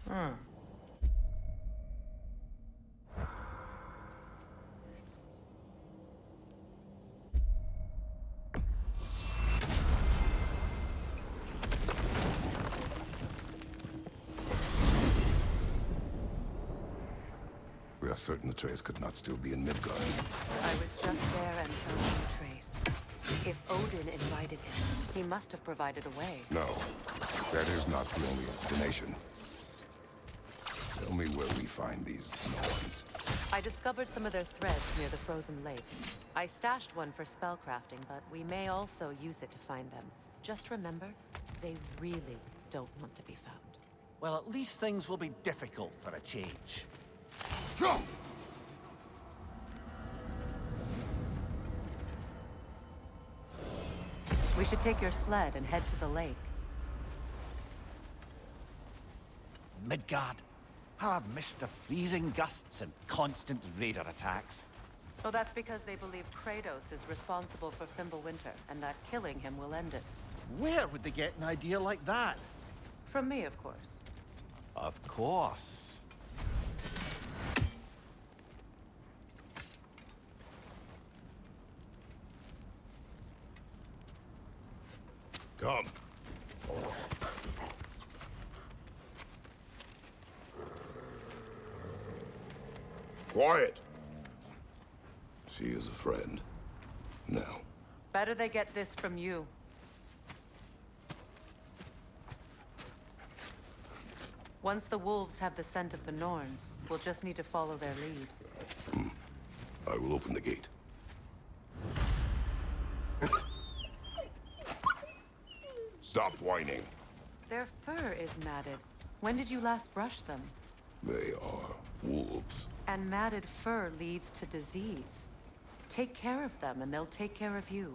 We are certain the trace could not still be in Midgard. I was just there and found no trace. If Odin invited him, he must have provided a way. No, that is not the only explanation. Tell me where we find these Norns. I discovered some of their threads near the frozen lake. I stashed one for spellcrafting, but we may also use it to find them. Just remember, they really don't want to be found. Well, at least things will be difficult for a change. Go! We should take your sled and head to the lake. Midgard. How I've missed the freezing gusts and constant raider attacks. Oh, that's because they believe Kratos is responsible for Fimbulwinter, and that killing him will end it. Where would they get an idea like that? From me, of course. Of course. Come. Quiet. She is a friend. Now. Better they get this from you. Once the wolves have the scent of the Norns, we'll just need to follow their lead. I will open the gate. Stop whining. Their fur is matted. When did you last brush them? They are wolves. And matted fur leads to disease. Take care of them, and they'll take care of you.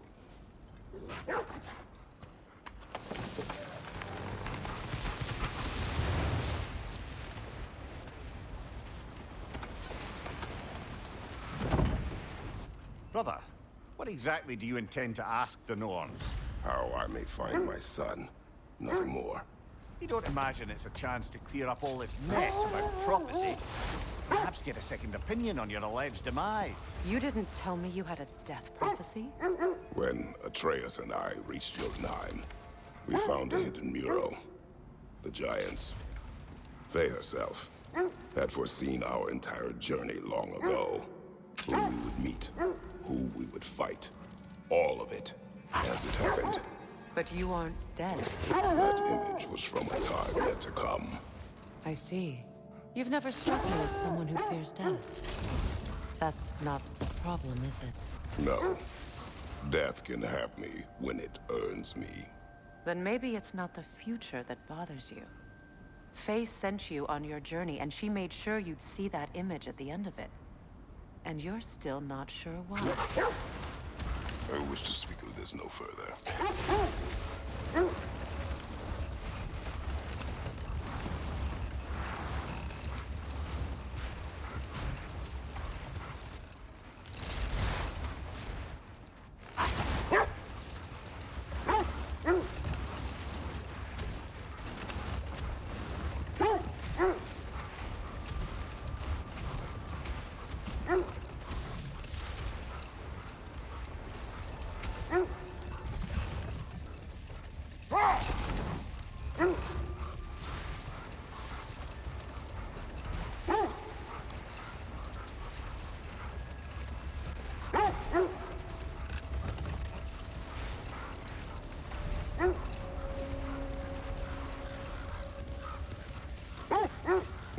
Brother, what exactly do you intend to ask the Norns? How I may find my son. Nothing more. You don't imagine it's a chance to clear up all this mess about prophecy? Perhaps get a second opinion on your alleged demise. You didn't tell me you had a death prophecy? When Atreus and I reached Jotunheim, we found a hidden mural. The giants, Faye herself, had foreseen our entire journey long ago. Who we would meet, who we would fight. All of it, as it happened. But you aren't dead. That image was from a time yet to come. I see. You've never struck me as someone who fears death. That's not the problem, is it? No. Death can have me when it earns me. Then maybe it's not the future that bothers you. Faye sent you on your journey, and she made sure you'd see that image at the end of it. And you're still not sure why. I wish to speak of this no further.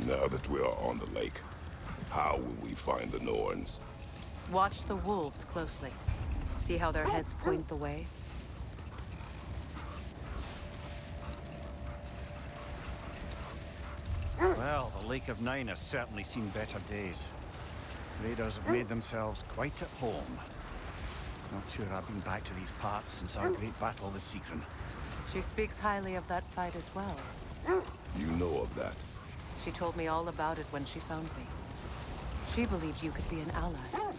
Now that we are on the lake, how will we find the Norns? Watch the wolves closely. See how their heads point the way? Well, the Lake of Nine has certainly seen better days. Raiders have made themselves quite at home. Not sure I've been back to these parts since our great battle with Sigrun. She speaks highly of that fight as well. You know of that? She told me all about it when she found me. She believed you could be an ally.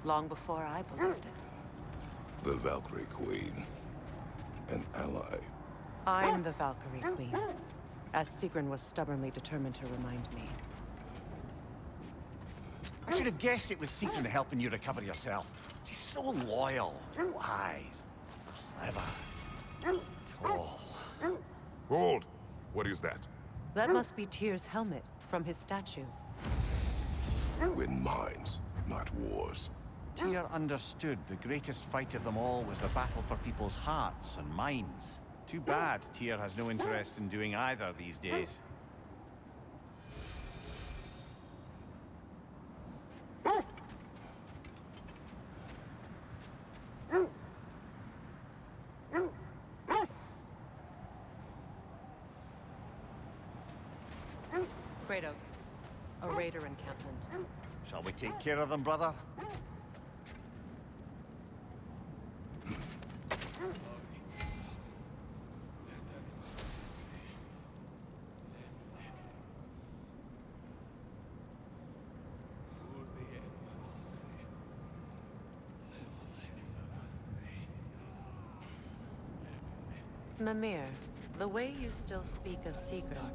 Long before I believed it. The Valkyrie Queen. An ally. I'm the Valkyrie Queen. as Sigrun was stubbornly determined to remind me. I should have guessed it was Sigrun helping you recover yourself. She's so loyal, wise, clever, tall. Hold! What is that? That must be Tyr's helmet from his statue. Win mines, not wars. Tyr understood the greatest fight of them all was the battle for people's hearts and minds. Too bad Tyr has no interest in doing either these days. Kratos, a raider encampment. Shall we take care of them, brother? Mimir, the way you still speak of Sigrun,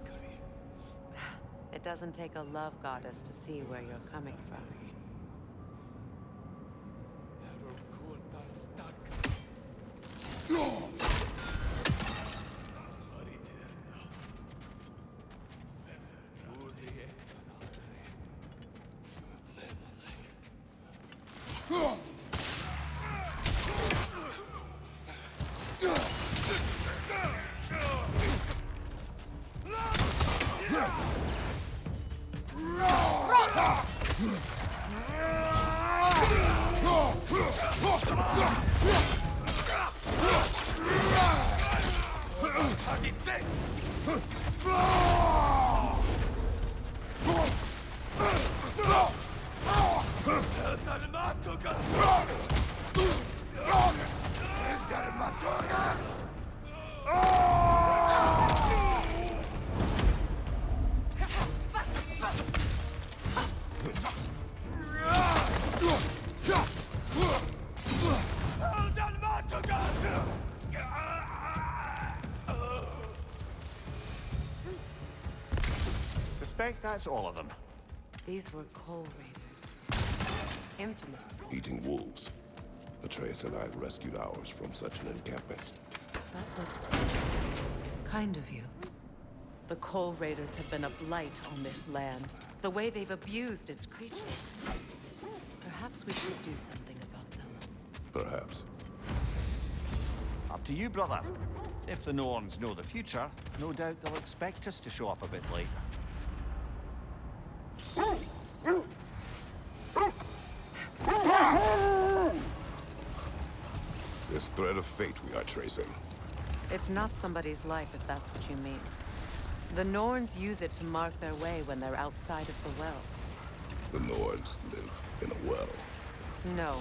it doesn't take a love goddess to see where you're coming from. Suspect that's all of them. These were coal raiders. Infamous. Eating wolves. Atreus and I rescued ours from such an encampment. That was kind of you. The coal raiders have been a blight on this land. The way they've abused its creatures. Perhaps we should do something about them. Perhaps. Up to you, brother. If the Norns know the future, no doubt they'll expect us to show up a bit late. This thread of fate we are tracing. It's not somebody's life, if that's what you mean. The Norns use it to mark their way when they're outside of the well. The Nords live in a well. No.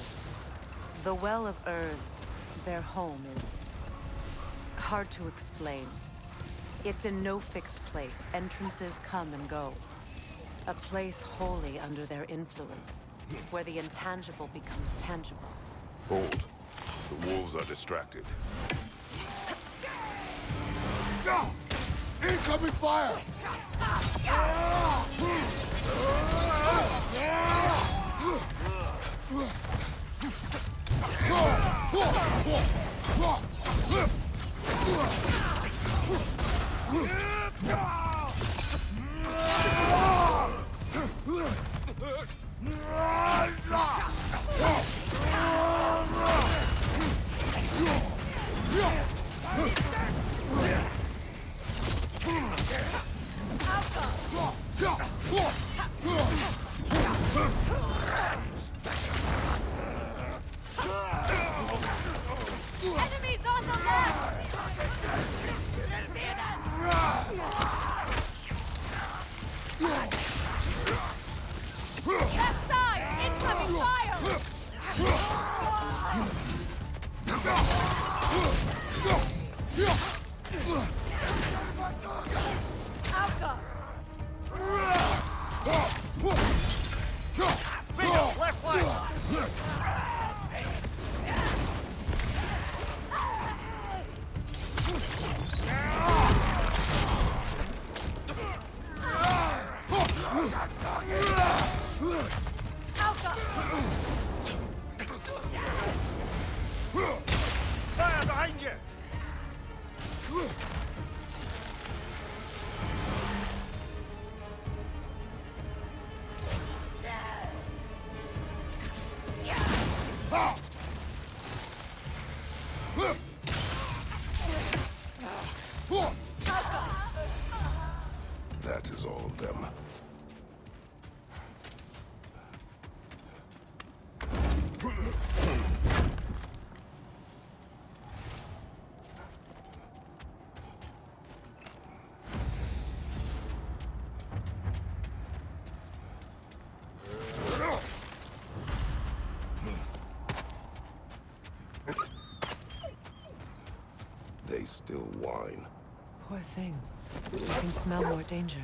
The Well of Earth, their home, is hard to explain. It's in no fixed place. Entrances come and go. A place wholly under their influence, where the intangible becomes tangible. Hold. The wolves are distracted. Incoming fire! Enemies on the left! Left side! Incoming fire! Alka! Left flank! That is all of them. They still whine. Poor things. I can smell more danger.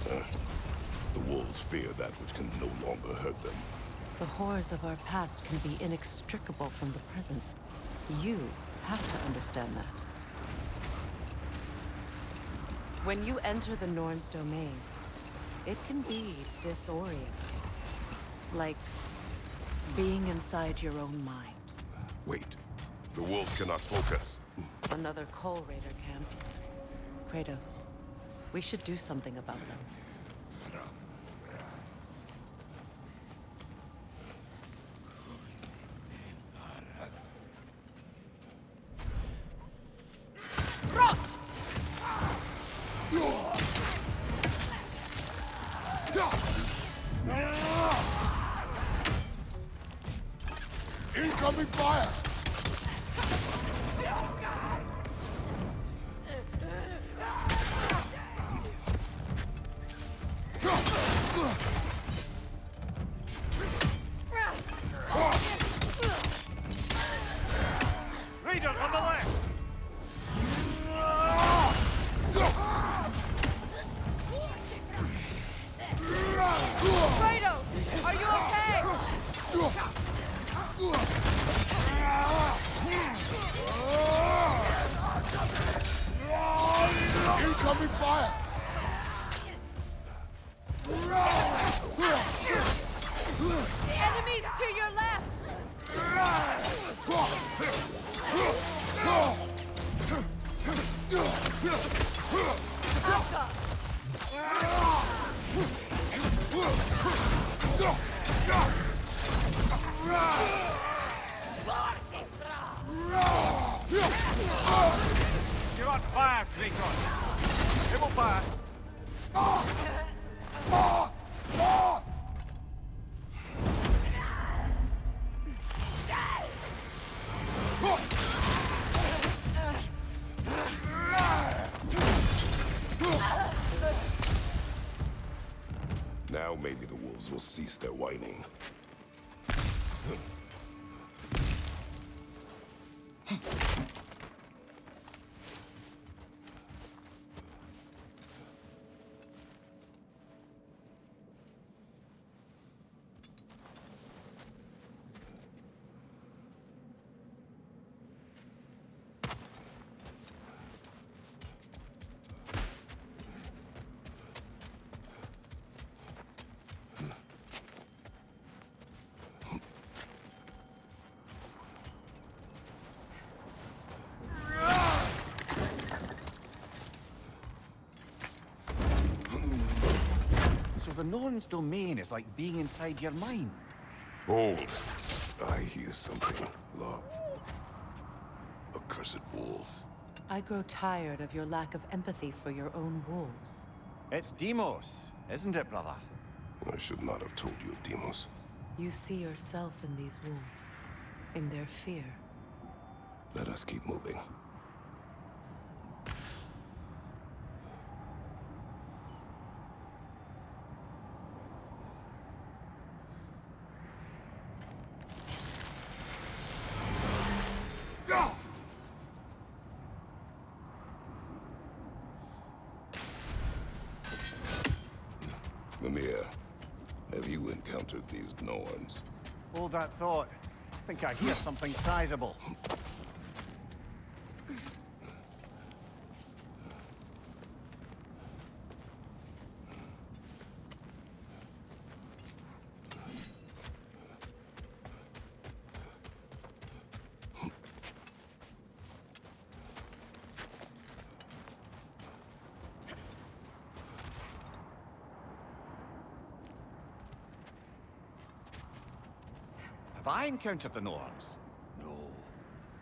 The wolves fear that which can no longer hurt them. The horrors of our past can be inextricable from the present. You have to understand that. When you enter the Norn's domain, it can be disorienting. Like being inside your own mind. Wait. The wolves cannot focus. Another Coal Raider camp. Kratos, we should do something about them. Incoming fire! Raiders on the left! Kratos, are you okay? Incoming fire! The enemy's to your left! You're on fire, Kratos! It will pass! Now maybe the wolves will cease their whining. So the Norn's domain is like being inside your mind. Hold. I hear something. Love. Accursed wolves. I grow tired of your lack of empathy for your own wolves. It's Deimos, isn't it, brother? I should not have told you of Deimos. You see yourself in these wolves, in their fear. Let us keep moving. Mimir, have you encountered these Norns? Hold that thought. I think I hear something sizable. Have I encountered the Norns? No.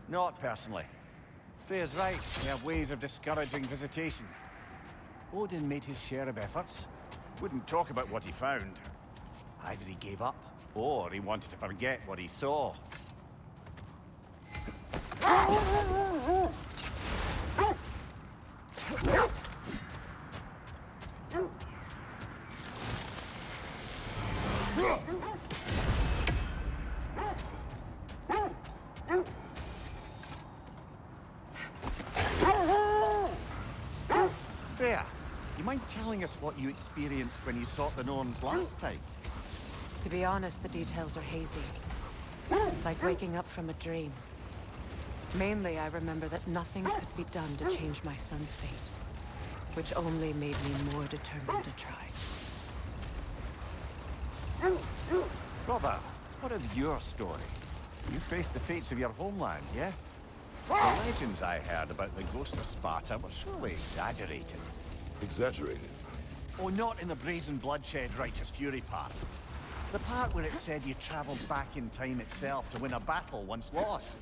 Not personally. Freya's right. They have ways of discouraging visitation. Odin made his share of efforts. Wouldn't talk about what he found. Either he gave up, or he wanted to forget what he saw. Freya, you mind telling us what you experienced when you sought the Norns last time? To be honest, the details are hazy. Like waking up from a dream. Mainly, I remember that nothing could be done to change my son's fate. Which only made me more determined to try. Brother, what of your story? You faced the fates of your homeland, yeah? The legends I heard about the ghost of Sparta were surely exaggerated. Exaggerated? Oh, not in the brazen bloodshed righteous fury part. The part where it said you traveled back in time itself to win a battle once lost.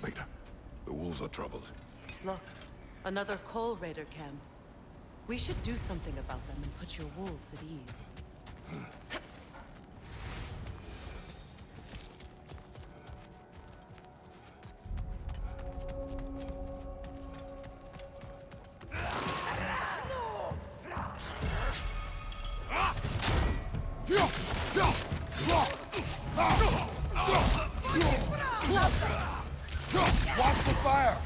Wait. The wolves are troubled. Look, another coal raider camp. We should do something about them and put your wolves at ease. Watch the fire!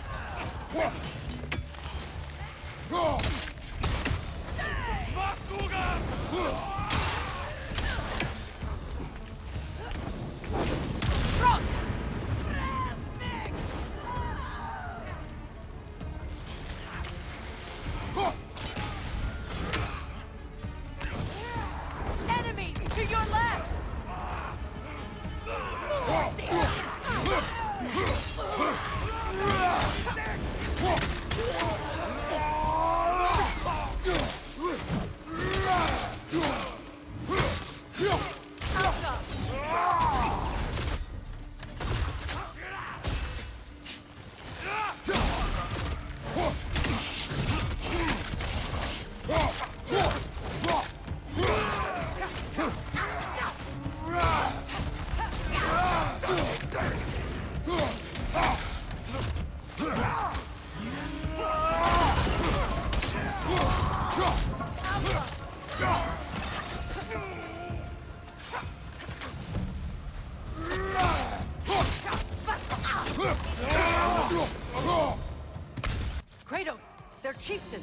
Enemy to your left! Kratos, their chieftain!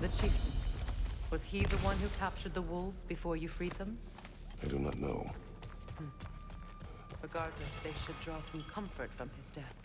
The chieftain. Was he the one who captured the wolves before you freed them? I do not know. Regardless, they should draw some comfort from his death.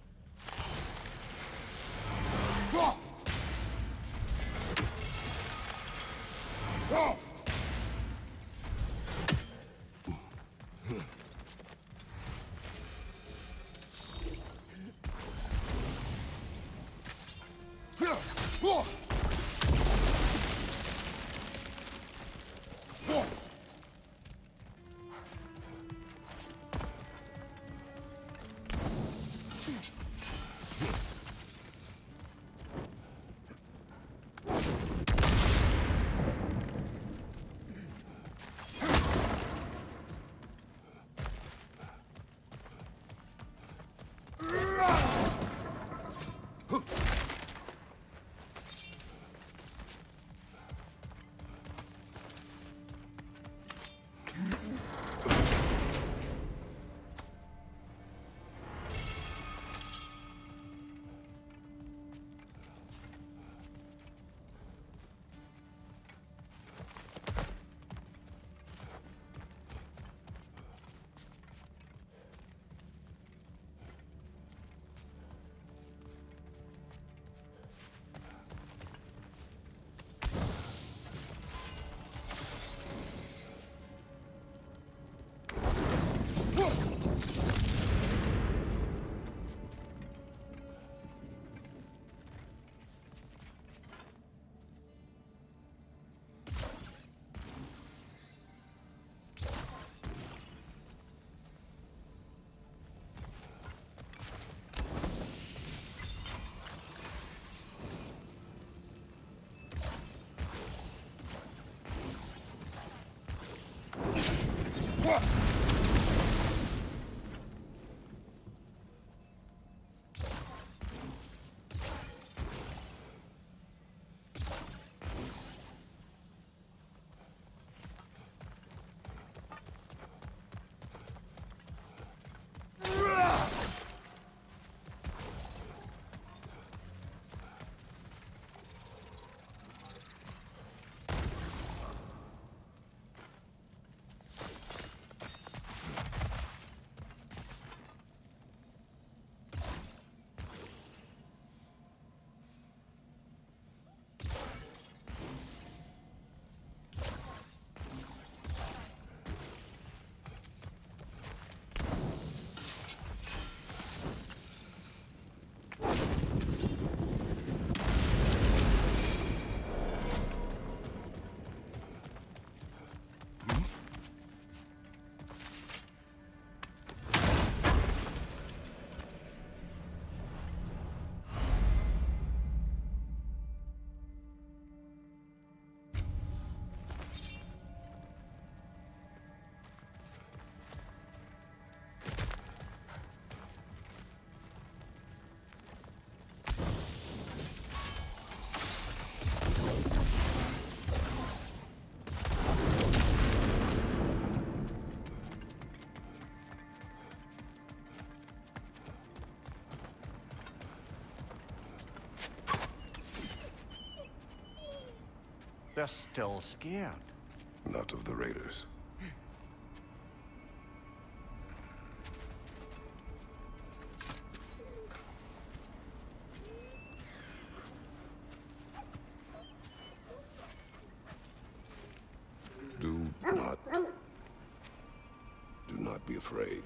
They're still scared. Not of the raiders. Do not be afraid.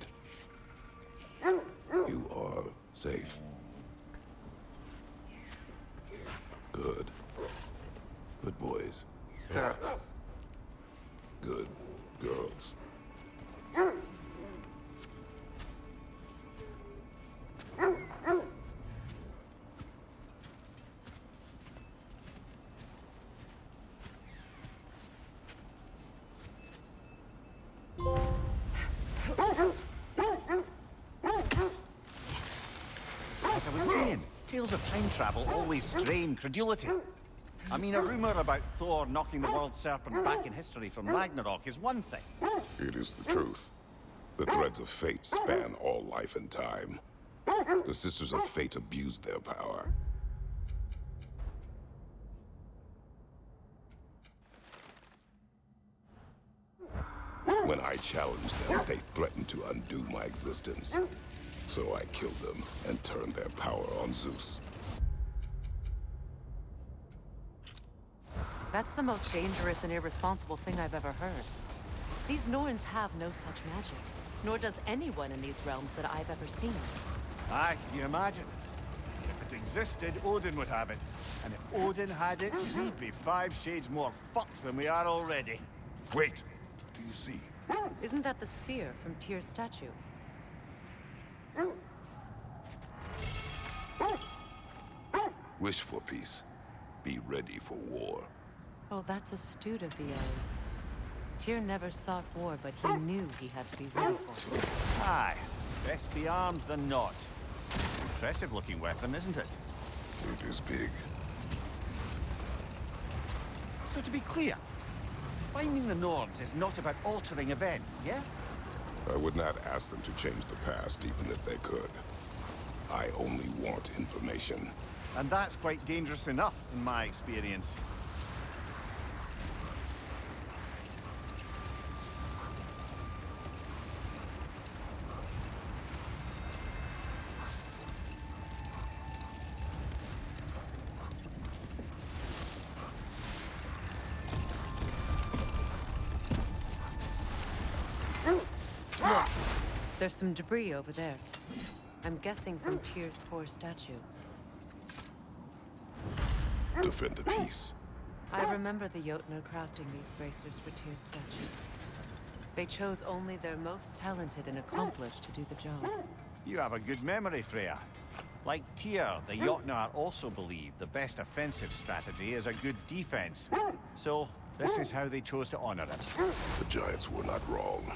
You are safe. Good. Good boys. Kratos. Good girls. As I was saying, tales of time travel always strain credulity. I mean, a rumor about Thor knocking the world serpent back in history from Ragnarok is one thing. It is the truth. The threads of fate span all life and time. The Sisters of Fate abused their power. When I challenged them, they threatened to undo my existence. So I killed them and turned their power on Zeus. That's the most dangerous and irresponsible thing I've ever heard. These Norns have no such magic, nor does anyone in these realms that I've ever seen. Aye, can you imagine? If it existed, Odin would have it. And if Odin had it, we'd be 5 shades more fucked than we are already. Wait! Do you see? Isn't that the spear from Tyr's statue? Wish for peace. Be ready for war. Oh, that's astute of the elves. Tyr never sought war, but he knew he had to be ready for it. Aye, best be armed than not. Impressive looking weapon, isn't it? It is big. So to be clear, finding the Norns is not about altering events, yeah? I would not ask them to change the past, even if they could. I only want information. And that's quite dangerous enough, in my experience. There's some debris over there. I'm guessing from Tyr's poor statue. Defend the peace. I remember the Jotnar crafting these bracers for Tyr's statue. They chose only their most talented and accomplished to do the job. You have a good memory, Freya. Like Tyr, the Jotnar also believe the best offensive strategy is a good defense. So, this is how they chose to honor it. The Giants were not wrong.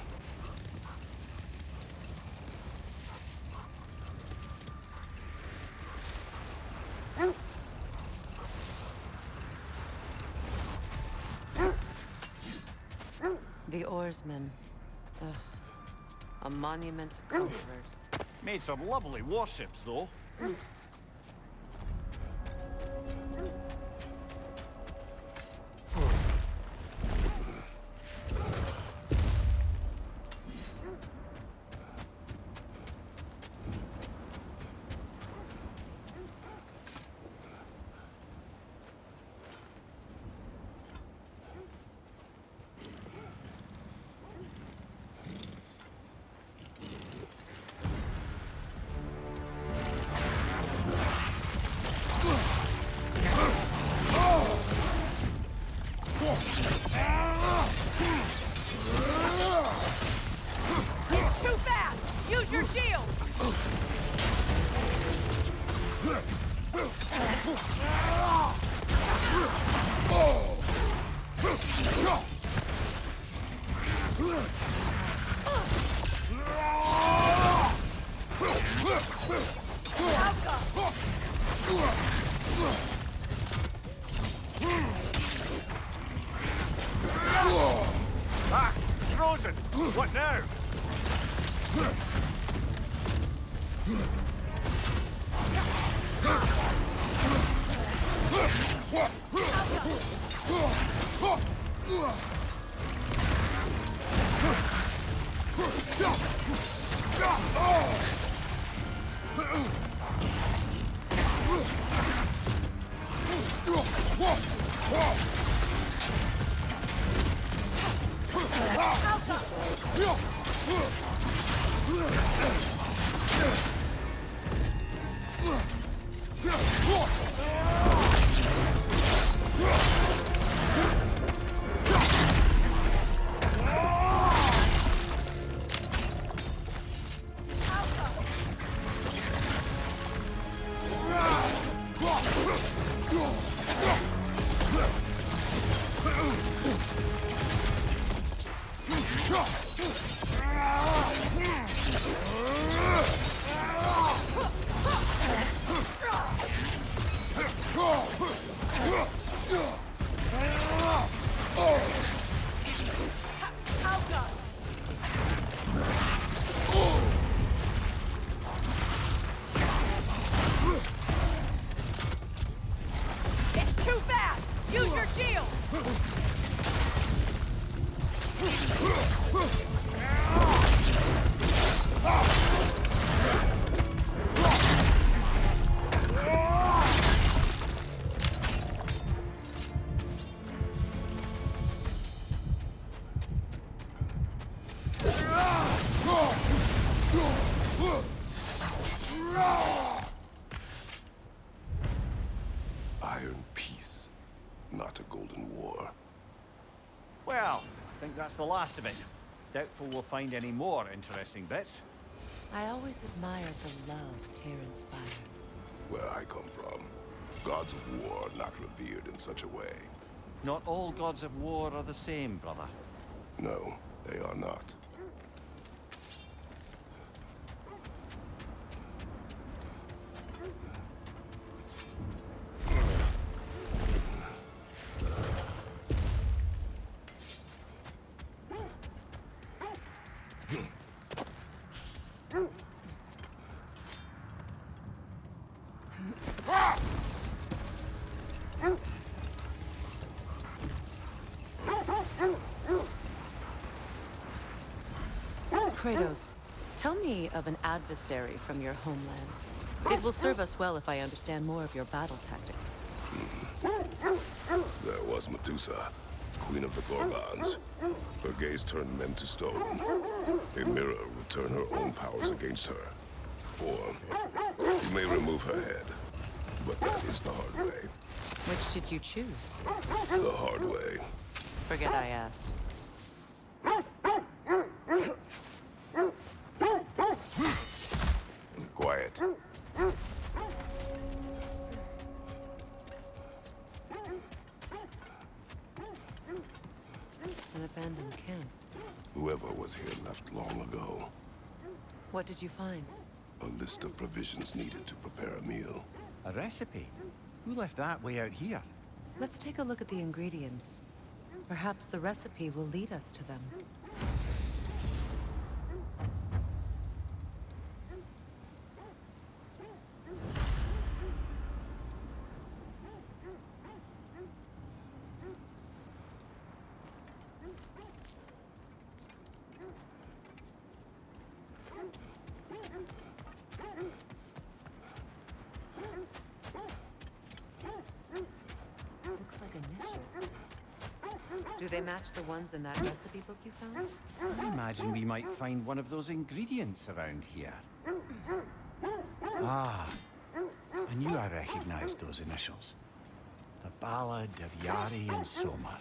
oarsmen. Ugh. A monument to conquerors. Made some lovely warships, though. Too fast! Use your shield! Ah! Frozen! What now? It's too fast! Use your shield! Iron peace, not a golden war. Well, I think that's the last of it. Doubtful we'll find any more interesting bits. I always admired the love Tyr inspired. Where I come from, gods of war are not revered in such a way. Not all gods of war are the same, brother. No, they are not. Kratos, tell me of an adversary from your homeland. It will serve us well if I understand more of your battle tactics. There was Medusa, queen of the Gorgons. Her gaze turned men to stone. A mirror would turn her own powers against her. Or, you may remove her head, but that is the hard way. Which did you choose? The hard way. Forget I asked. Quiet. An abandoned camp. Whoever was here left long ago. What did you find? A list of provisions needed to prepare a meal. A recipe? Who left that way out here? Let's take a look at the ingredients. Perhaps the recipe will lead us to them. Looks like initials. Do they match the ones in that recipe book you found? I imagine we might find one of those ingredients around here. Ah, I knew I recognized those initials. The Ballad of Yari and Soma.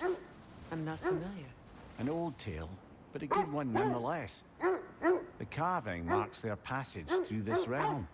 I'm not familiar. An old tale, but a good one nonetheless. The carving marks their passage through this realm.